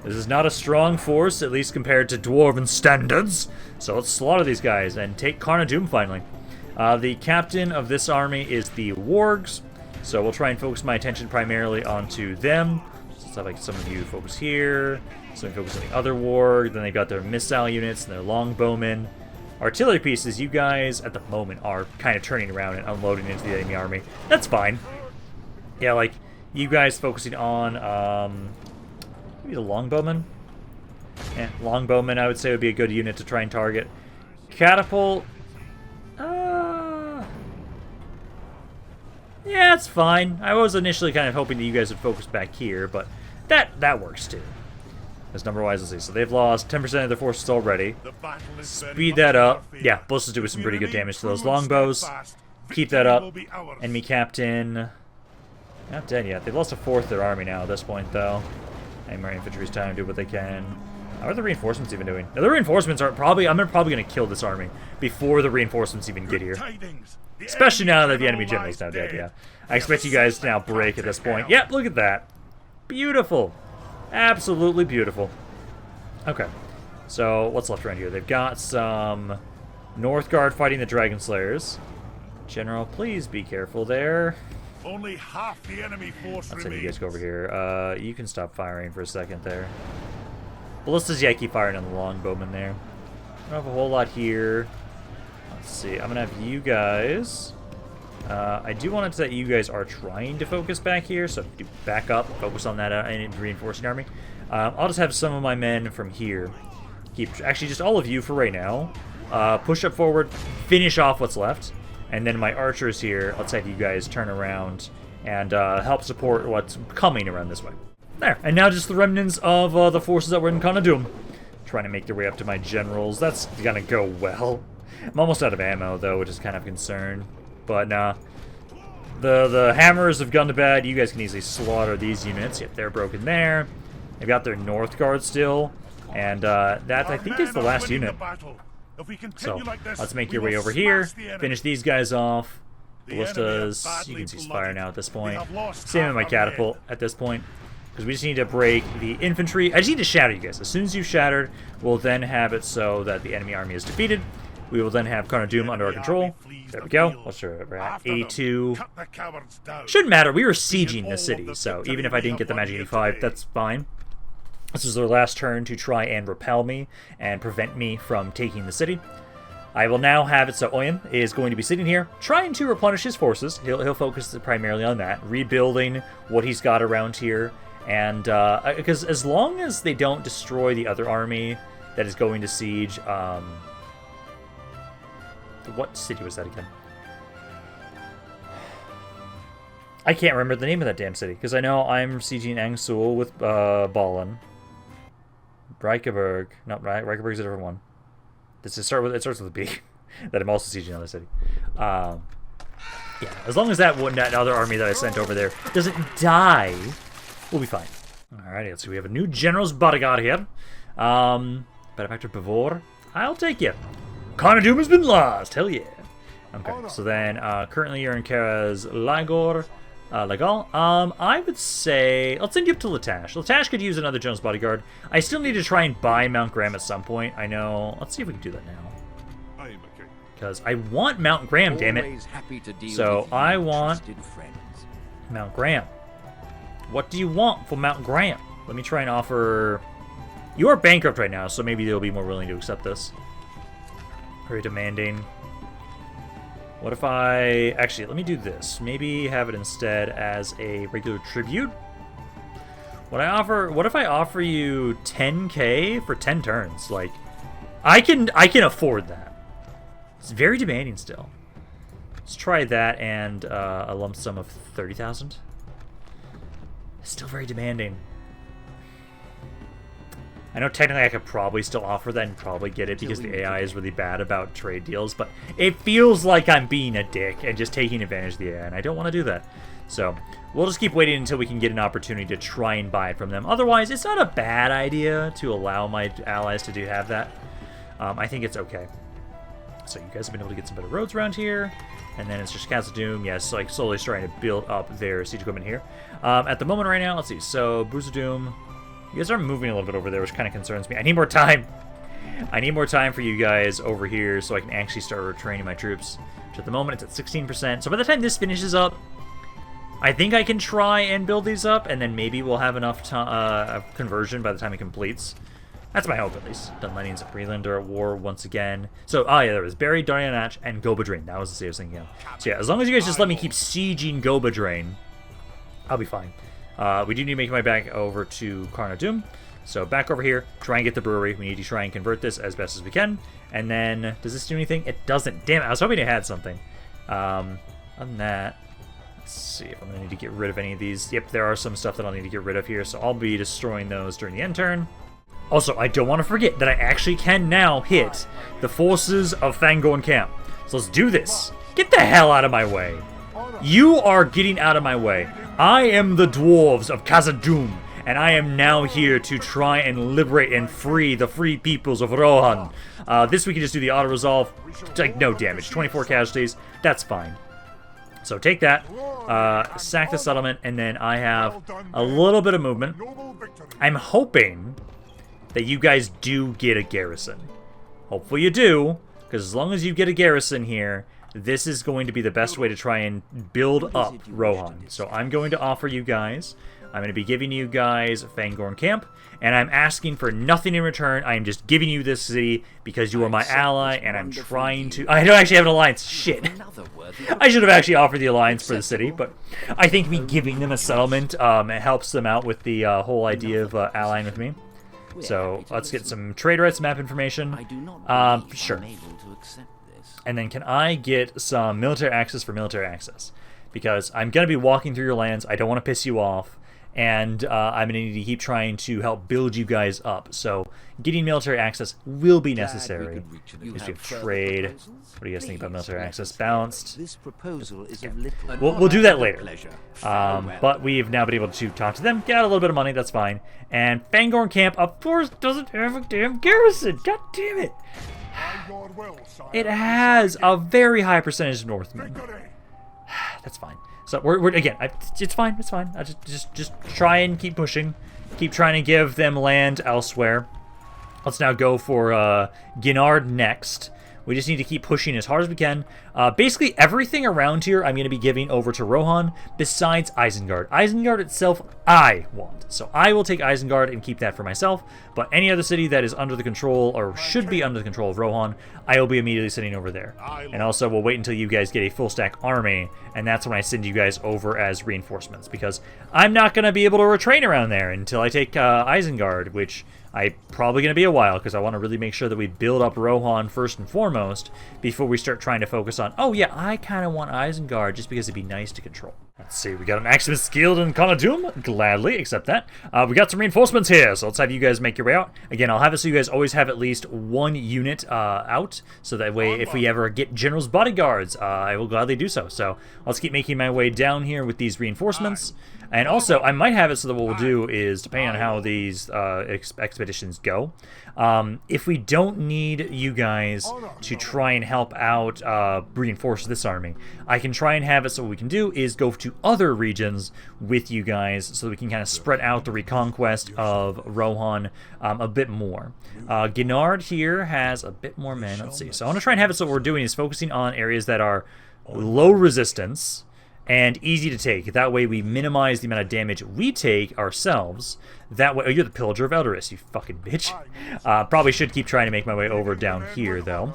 This is not a strong force, at least compared to Dwarven standards. So let's slaughter these guys and take Khazad-dûm finally. The captain of this army is the wargs, so we'll try and focus my attention primarily onto them. So like some of you focus here, some focus on the other warg, then they've got their missile units and their longbowmen. Artillery pieces, you guys at the moment are kind of turning around and unloading into the enemy army. That's fine. Yeah, like you guys focusing on maybe the longbowmen. Yeah, longbowmen I would say would be a good unit to try and target. Catapult. Yeah, it's fine. I was initially kind of hoping that you guys would focus back here, but that works too. As number-wise, let's see. So they've lost 10% of their forces already. Speed that up. Yeah, ballistas do some pretty good damage to those longbows. Keep that up. Enemy captain. Not dead yet. They've lost a fourth of their army now at this point, though. And my infantry's trying to do what they can. How are the reinforcements even doing? Now, the reinforcements are probably... I'm probably going to kill this army before the reinforcements even get here. Especially now that the enemy general's now dead, yeah. I expect you guys to now break at this point. Yep, look at that. Beautiful. Absolutely beautiful. Okay. So, what's left around here? They've got some Northguard fighting the Dragon Slayers. General, please be careful there. Only half the enemy force I'll send you guys go over here. You can stop firing for a second there. Ballistas, yeah, keep firing on the longbowmen there. I don't have a whole lot here. Let's see. I'm going to have you guys... I do want to say you guys are trying to focus back here, so do back up, focus on that reinforcing army. I'll just have some of my men from here. Actually, just all of you for right now. Push up forward, finish off what's left, and then my archers here, let's have you guys turn around and help support what's coming around this way. There, and now just the remnants of the forces that were in Khazad-dûm. Trying to make their way up to my generals. That's gonna go well. I'm almost out of ammo, though, which is kind of a concern. But nah, the hammers have gone to bed. You guys can easily slaughter these units. Yep, they're broken there. They've got their Northguard still, and that I think is the last unit. So let's make your way over here, finish these guys off. Ballistas, you can cease fire now at this point. Same with my catapult at this point, because we just need to break the infantry. I just need to shatter you guys. As soon as you've shattered, we'll then have it so that the enemy army is defeated. We will then have Khazad-dûm under our control. There we go. What's our, we're at 82. Shouldn't matter. We were sieging the city, so even if I didn't get the Magic 85, that's fine. This is their last turn to try and repel me and prevent me from taking the city. I will now have it so Oyen is going to be sitting here trying to replenish his forces. He'll focus primarily on that, rebuilding what he's got around here. And because as long as they don't destroy the other army that is going to siege... what city was that again? I can't remember the name of that damn city, because I know I'm sieging Angsul with Balin. Reikeberg. No, Reikeberg's a different one. It starts with a B. That I'm also sieging another city. Yeah, as long as that other army that I sent over there doesn't die, we'll be fine. Alrighty, let's see. We have a new general's bodyguard here. Benefactor Bavor. I'll take you. Khazad-dûm has been lost. Hell yeah. Okay, so then currently you're in Kara's Lagor. Legal. I would say let's send you up to Latash. Latash could use another general's bodyguard. I still need to try and buy Mount Graham at some point. I know. Let's see if we can do that now. Because I want Mount Graham, damn it. So I want Mount Graham. What do you want for Mount Graham? Let me try and offer... You are bankrupt right now, so maybe they'll be more willing to accept this. Very demanding. What if I... Actually, let me do this. Maybe have it instead as a regular tribute. What if I offer you 10k for 10 turns? Like, I can afford that. It's very demanding still. Let's try that and a lump sum of 30,000. Still very demanding. I know technically I could probably still offer that and probably get it because the AI is really bad about trade deals, but it feels like I'm being a dick and just taking advantage of the AI, and I don't want to do that. So we'll just keep waiting until we can get an opportunity to try and buy it from them. Otherwise, it's not a bad idea to allow my allies to have that. I think it's okay. So you guys have been able to get some better roads around here. And then it's just Khazad-dûm, yes, like slowly starting to build up their siege equipment here. At the moment right now, let's see, so Buzra-dûm, you guys are moving a little bit over there, which kind of concerns me. I need more time. I need more time for you guys over here so I can actually start retraining my troops. Which at the moment it's at 16%. So by the time this finishes up, I think I can try and build these up, and then maybe we'll have enough conversion by the time it completes. That's my hope, at least. Dunlenians and Breland are at war once again. So, yeah, there was Byrig, Darnach, and Gobadrine. That was the serious thing, yeah. So, yeah, as long as you guys just let me keep sieging Gobadrine, I'll be fine. We do need to make my back over to Carnor-dûm. So, back over here, try and get the brewery. We need to try and convert this as best as we can. And then, does this do anything? It doesn't. Damn it, I was hoping it had something. Other than that, let's see if I'm going to need to get rid of any of these. Yep, there are some stuff that I'll need to get rid of here, so I'll be destroying those during the end turn. Also, I don't want to forget that I actually can now hit the forces of Fangorn camp. So let's do this. Get the hell out of my way. You are getting out of my way. I am the Dwarves of Khazad-dûm, and I am now here to try and liberate and free the free peoples of Rohan. This we can just do the auto-resolve. Like, no damage. 24 casualties. That's fine. So take that, sack the settlement, and then I have a little bit of movement. I'm hoping that you guys do get a garrison. Hopefully you do, because as long as you get a garrison here, this is going to be the best way to try and build up Rohan. So I'm going to offer you guys, I'm going to be giving you guys Fangorn camp, and I'm asking for nothing in return. I am just giving you this city because you are my ally, and I'm trying to... I don't actually have an alliance. Shit. I should have actually offered the alliance for the city, but I think me giving them a settlement it helps them out with the whole idea of allying with me. So let's get some trade rights, map information. Sure. And then can I get some military access for military access? Because I'm going to be walking through your lands. I don't want to piss you off. And I'm going to need to keep trying to help build you guys up. So getting military access will be necessary. Because we have trade. What do you guys think about military access? Balanced. This proposal is of We'll do that later. But we've now been able to talk to them, get out a little bit of money, that's fine. And Fangorn camp, of course, doesn't have a damn garrison. God damn it. It has a very high percentage of Northmen. That's fine. So we're again, it's fine, it's fine. I just try and keep pushing. Keep trying to give them land elsewhere. Let's now go for Ginard next. We just need to keep pushing as hard as we can. Basically, everything around here I'm going to be giving over to Rohan, besides Isengard. Isengard itself, I want. So I will take Isengard and keep that for myself. But any other city that is under the control, or should be under the control of Rohan, I will be immediately sending over there. And also, we'll wait until you guys get a full stack army, and that's when I send you guys over as reinforcements. Because I'm not going to be able to retrain around there until I take Isengard, which... I'm probably going to be a while because I want to really make sure that we build up Rohan first and foremost before we start trying to focus on, oh yeah, I kind of want Isengard just because it'd be nice to control. Let's see, we got an Maximus skilled in Carnor-dûm. Gladly accept that. We got some reinforcements here, so let's have you guys make your way out. Again, I'll have it so you guys always have at least one unit out, so that way if we ever get general's bodyguards, I will gladly do so. So let's keep making my way down here with these reinforcements. And also, I might have it so that what we'll do is, depending on how these expeditions go, if we don't need you guys to try and help out reinforce this army, I can try and have it so what we can do is go to other regions with you guys so that we can kind of spread out the reconquest of Rohan a bit more. Ginard here has a bit more men. Let's see. So I want to try and have it so what we're doing is focusing on areas that are low resistance and easy to take. That way we minimize the amount of damage we take ourselves. That way... Oh, you're the Pillager of Eldoris, you fucking bitch. Probably should keep trying to make my way over down here, though.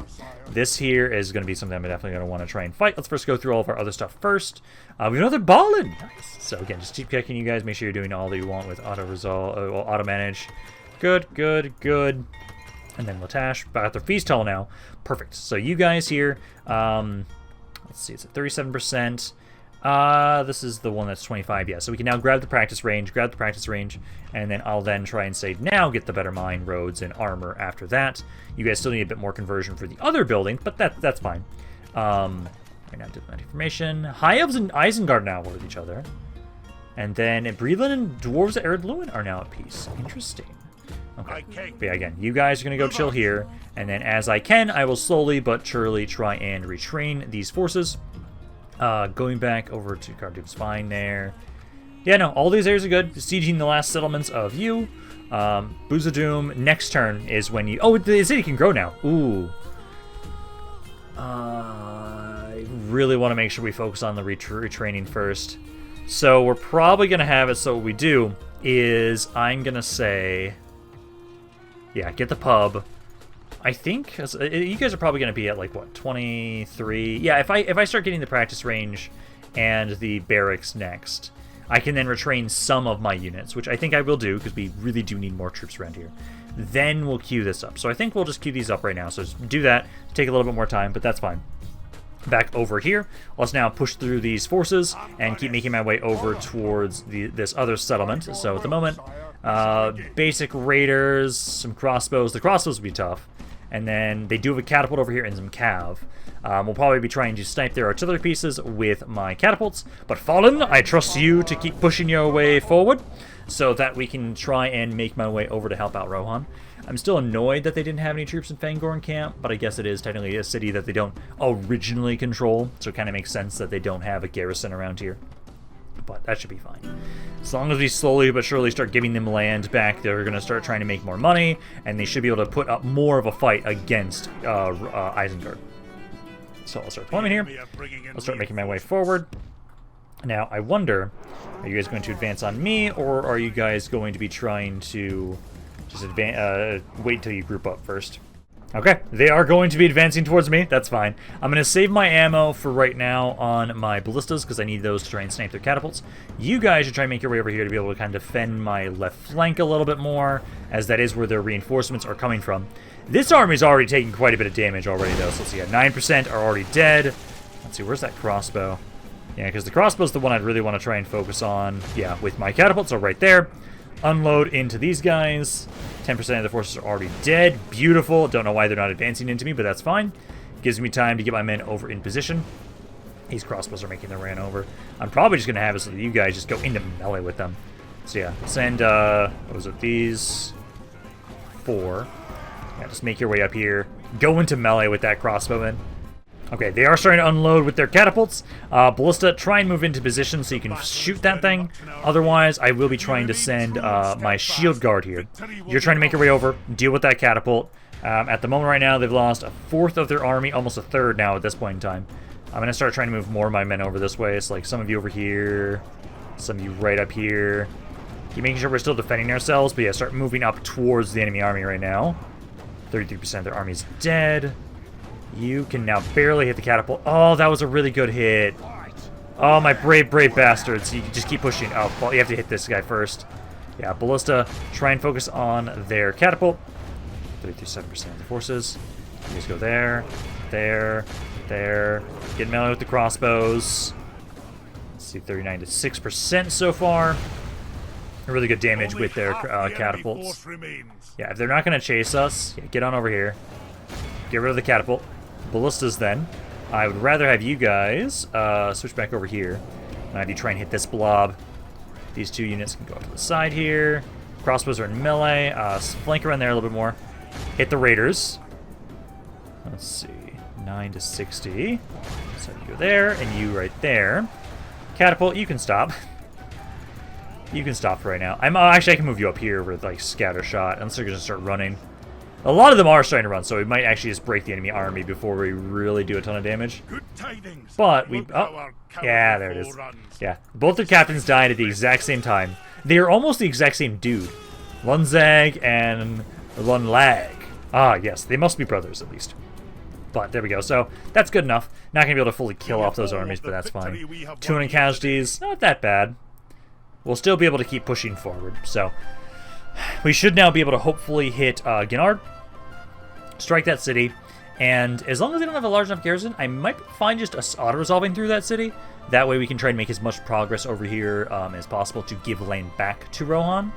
This here is going to be something I'm definitely going to want to try and fight. Let's first go through all of our other stuff first. We have another Ballin! Nice. So again, just keep checking you guys. Make sure you're doing all that you want with auto-resolve, auto-manage. Good, good, good. And then Latash. Got their feast hall now. Perfect. So you guys here... let's see, it's at 37%. This is the one that's 25, yeah. So we can now grab the practice range, and then I'll then try and say, now get the better mine, roads, and armor after that. You guys still need a bit more conversion for the other building, but that's fine. Right now, diplomatic information. High Elves and Isengard now war with each other. And then Breland and Dwarves of Khazad-dûm are now at peace. Interesting. Okay. But yeah, again, you guys are going to go chill here. And then as I can, I will slowly but surely try and retrain these forces. Going back over to Khazad-dûm's fine there. Yeah, no, all these areas are good. Besieging the last settlements of you. Buzra-dûm, next turn is when you... Oh, the city can grow now. Ooh. I really want to make sure we focus on the retraining first. So we're probably going to have it, so what we do is I'm going to say... Yeah, get the pub. I think you guys are probably going to be at like what 23. Yeah, if I start getting the practice range and the barracks next, I can then retrain some of my units, which I think I will do because we really do need more troops around here. Then we'll queue this up. So I think we'll just queue these up right now. So just do that. Take a little bit more time, but that's fine. Back over here, let's now push through these forces and keep making my way over towards this other settlement. So at the moment, basic raiders, some crossbows. The crossbows will be tough. And then they do have a catapult over here and some cav. We'll probably be trying to snipe their artillery pieces with my catapults. But Fallen, I trust you to keep pushing your way forward so that we can try and make my way over to help out Rohan. I'm still annoyed that they didn't have any troops in Fangorn camp, but I guess it is technically a city that they don't originally control, so it kind of makes sense that they don't have a garrison around here. But that should be fine. As long as we slowly but surely start giving them land back, they're going to start trying to make more money, and they should be able to put up more of a fight against Isengard. So I'll start plumbing here. I'll start making my way forward. Now, I wonder, are you guys going to advance on me, or are you guys going to be trying to just wait until you group up first? Okay, they are going to be advancing towards me. That's fine. I'm going to save my ammo for right now on my ballistas because I need those to try and snipe their catapults. You guys should try and make your way over here to be able to kind of defend my left flank a little bit more, as that is where their reinforcements are coming from. This army's already taking quite a bit of damage already, though. So let's see, 9% are already dead. Let's see, where's that crossbow? Yeah, because the crossbow's the one I'd really want to try and focus on. Yeah, with my catapults, so right there. Unload into these guys. 10% of the forces are already dead. Beautiful. Don't know why they're not advancing into me, but that's fine. Gives me time to get my men over in position. These crossbows are making their ran over. I'm probably just going to have it so that you guys just go into melee with them. So yeah, send, what was it, these 4. Yeah, just make your way up here. Go into melee with that crossbowman. Okay, they are starting to unload with their catapults. Ballista, try and move into position so you can shoot that thing. Otherwise, I will be trying to send my shield guard here. You're trying to make your way over, deal with that catapult. At the moment right now, they've lost a fourth of their army, almost a third now at this point in time. I'm going to start trying to move more of my men over this way. It's like some of you over here, some of you right up here. Keep making sure we're still defending ourselves, but yeah, start moving up towards the enemy army right now. 33% of their army is dead. You can now barely hit the catapult. Oh, that was a really good hit. Oh, my brave, brave bastards. You just keep pushing. Oh, well, you have to hit this guy first. Yeah, Ballista, try and focus on their catapult. 37% of the forces. You just go there, there, there. Get melee with the crossbows. Let's see, 39 to 6% so far. Really good damage with their catapults. Yeah, if they're not going to chase us, yeah, get on over here. Get rid of the catapult. Ballistas then. I would rather have you guys switch back over here. And have you try and hit this blob. These 2 units can go to the side here. Crossbows are in melee. Flank around there a little bit more. Hit the raiders. Let's see. 9 to 60. So you go there, and you right there. Catapult, you can stop. You can stop for right now. Actually, I can move you up here with like scatter shot, unless they're going to start running. A lot of them are starting to run, so we might actually just break the enemy army before we really do a ton of damage. But we... Oh, yeah, there it is. Yeah, both their captains died at the exact same time. They are almost the exact same dude. Lunzag and Lunlag. Ah, yes, they must be brothers at least. But there we go, so that's good enough. Not going to be able to fully kill off those armies, but that's fine. 200 casualties, not that bad. We'll still be able to keep pushing forward, so... We should now be able to hopefully hit Gennard. Strike that city, And as long as they don't have a large enough garrison, I might find just us auto-resolving through that city. That way we can try and make as much progress over here as possible to give land back to Rohan.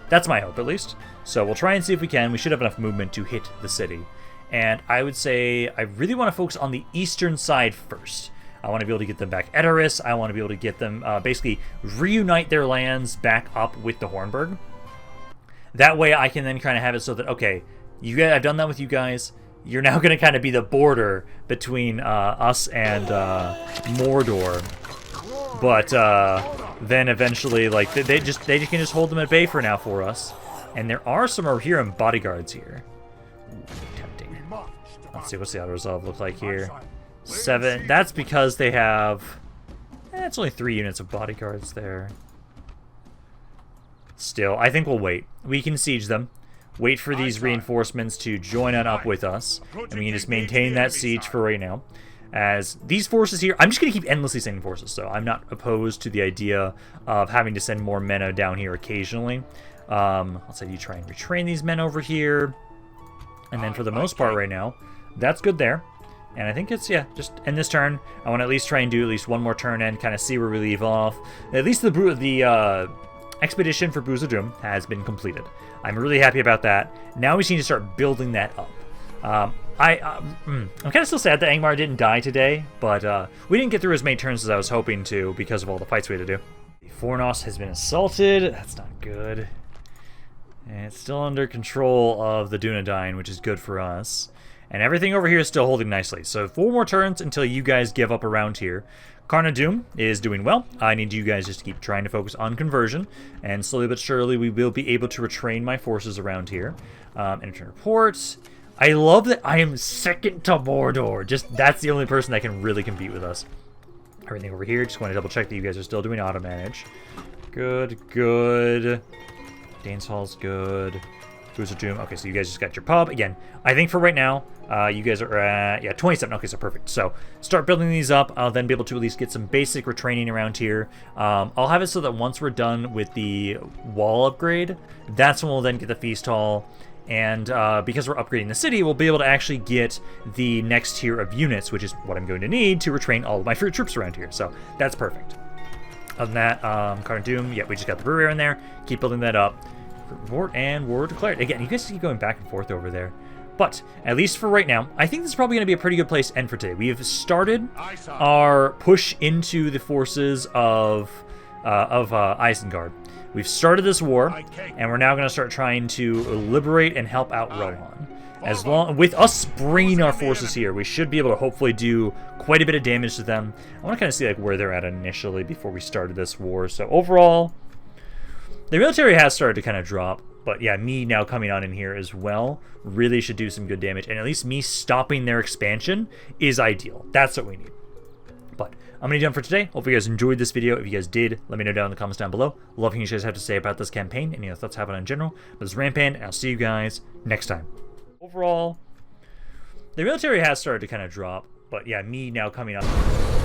That's my hope, at least. So we'll try and see if we can. We should have enough movement to hit the city. And I would say I really want to focus on the eastern side first. I want to be able to get them back Edoras. I want to be able to get them, basically, reunite their lands back up with the Hornburg. That way I can then kind of have it so that, okay, you guys, I've done that with you guys. You're now going to kind of be the border between us and Mordor. But then eventually, like, they can just hold them at bay for now for us. And there are some Rohirrim bodyguards here. Ooh, tempting. Let's see, what's the auto-resolve look like here? 7. That's because they have... it's only 3 units of bodyguards there. Still, I think we'll wait. We can siege them. Wait for these reinforcements to join on up with us. And we can just maintain that siege for right now. As these forces here... I'm just going to keep endlessly sending forces, so I'm not opposed to the idea of having to send more men down here occasionally. Let's say you try and retrain these men over here. And then for the most part right now, that's good there. And I think it's, yeah, just end this turn. I want to at least try and do at least one more turn and kind of see where we leave off. At least the expedition for Buzra-dûm has been completed. I'm really happy about that. Now we just need to start building that up. I'm kind of still sad that Angmar didn't die today, but we didn't get through as many turns as I was hoping to because of all the fights we had to do. Fornos has been assaulted. That's not good. And it's still under control of the Dunedain, which is good for us. And everything over here is still holding nicely. So 4 more turns until you guys give up around here. Khazad-dûm is doing well. I need you guys just to keep trying to focus on conversion. And slowly but surely we will be able to retrain my forces around here. Enter reports. I love that I am second to Mordor. Just that's the only person that can really compete with us. Everything over here. Just want to double check that you guys are still doing auto manage. Good, good. Dane's Hall's good. Buzra-dûm. Okay, so you guys just got your pub. Again, I think for right now, you guys are at, yeah, 27. Okay, so perfect. So start building these up. I'll then be able to at least get some basic retraining around here. I'll have it so that once we're done with the wall upgrade, that's when we'll then get the feast hall. And because we're upgrading the city, we'll be able to actually get the next tier of units, which is what I'm going to need to retrain all of my fruit troops around here. So that's perfect. Other than that, Khazad-dûm, yeah, we just got the brewery in there. Keep building that up. War and war declared. Again, you guys keep going back and forth over there. But, at least for right now, I think this is probably going to be a pretty good place to end for today. We have started our push into the forces of Isengard. We've started this war, and we're now going to start trying to liberate and help out Rohan. As long with us bringing our forces here, we should be able to hopefully do quite a bit of damage to them. I want to kind of see like where they're at initially before we started this war. So overall, the military has started to kind of drop, but yeah, me now coming on in here as well really should do some good damage, and at least me stopping their expansion is ideal. That's what we need. But I'm going to be done for today. Hope you guys enjoyed this video. If you guys did, let me know down in the comments down below. Love hearing what you guys have to say about this campaign, any other thoughts you have on it in general. But this is Rampaned, and I'll see you guys next time. Overall, the military has started to kind of drop, but yeah, me now coming on.